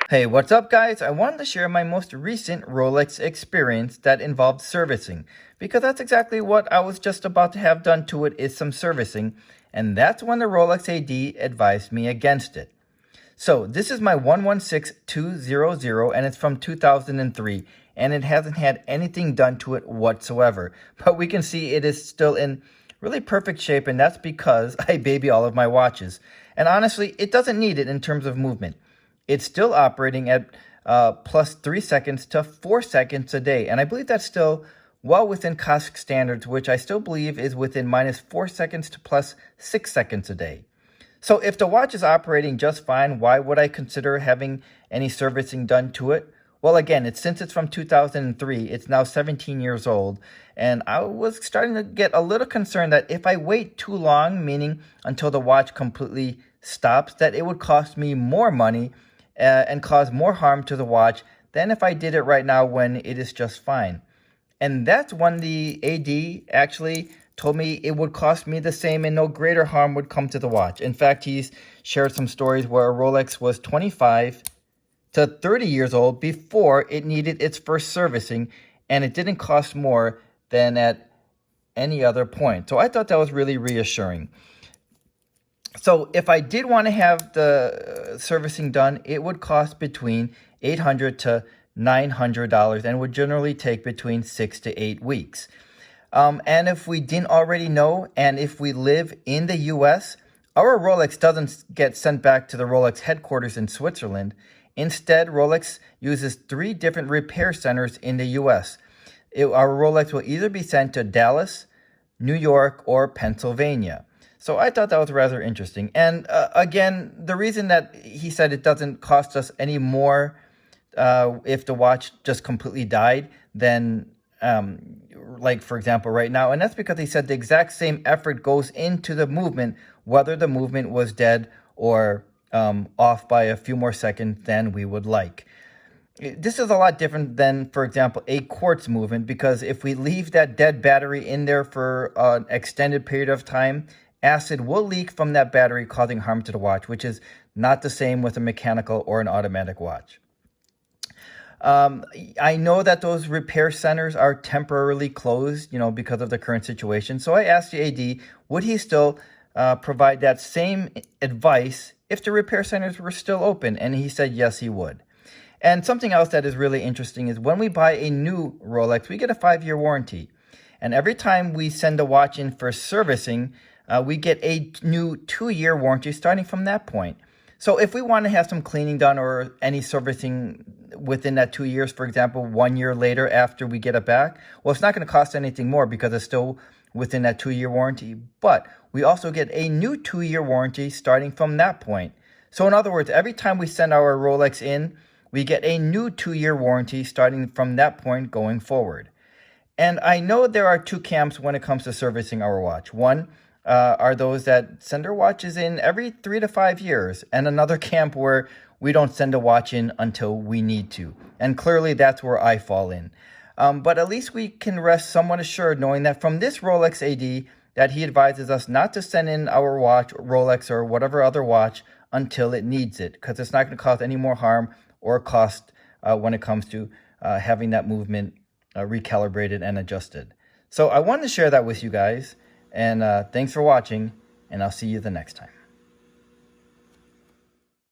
Hey, what's up guys? I wanted to share my most recent Rolex experience that involved servicing, because that's exactly what I was just about to have done to it, is some servicing, and that's when the Rolex AD advised me against it. So this is my 116200 and it's from 2003, and it hasn't had anything done to it whatsoever, but we can see it is still in really perfect shape, and that's because I baby all of my watches. And honestly, it doesn't need it in terms of movement. It's still operating at plus 3 seconds to 4 seconds a day. And I believe that's still well within COSC standards, which I still believe is within minus 4 seconds to plus 6 seconds a day. So if the watch is operating just fine, why would I consider having any servicing done to it? Well, again, since it's from 2003, it's now 17 years old. And I was starting to get a little concerned that if I wait too long, meaning until the watch completely stops, that it would cost me more money and cause more harm to the watch than if I did it right now when it is just fine. And that's when the AD actually told me it would cost me the same and no greater harm would come to the watch. In fact, he's shared some stories where a Rolex was 25 to 30 years old before it needed its first servicing, and it didn't cost more than at any other point. So I thought that was really reassuring. So if I did want to have the servicing done, it would cost between $800 to $900 and would generally take between 6 to 8 weeks. And if we didn't already know, and if we live in the US, our Rolex doesn't get sent back to the Rolex headquarters in Switzerland. Instead, Rolex uses 3 different repair centers in the US. Our Rolex will either be sent to Dallas, New York, or Pennsylvania. So I thought that was rather interesting. And again, the reason that he said it doesn't cost us any more if the watch just completely died than, like, for example, right now. And that's because he said the exact same effort goes into the movement, whether the movement was dead or off by a few more seconds than we would like. This is a lot different than, for example, a quartz movement, because if we leave that dead battery in there for an extended period of time, acid will leak from that battery, causing harm to the watch, which is not the same with a mechanical or an automatic watch. I know that those repair centers are temporarily closed, because of the current situation. So I asked the AD, would he still provide that same advice if the repair centers were still open? And he said, yes, he would. And something else that is really interesting is when we buy a new Rolex, we get a 5-year warranty. And every time we send a watch in for servicing, we get a new 2-year warranty starting from that point. So if we want to have some cleaning done or any servicing within that 2 years, for example, 1 year later after we get it back, well, it's not going to cost anything more because it's still within that 2-year warranty. But we also get a new 2-year warranty starting from that point. So in other words, every time we send our Rolex in, we get a new 2-year warranty starting from that point going forward. And I know there are 2 camps when it comes to servicing our watch. One are those that send their watches in every 3 to 5 years, and another camp where we don't send a watch in until we need to. And clearly that's where I fall in. But at least we can rest somewhat assured knowing that from this Rolex AD that he advises us not to send in our watch, Rolex, or whatever other watch until it needs it, because it's not going to cause any more harm or cost when it comes to having that movement recalibrated and adjusted. So I wanted to share that with you guys, and thanks for watching, and I'll see you the next time.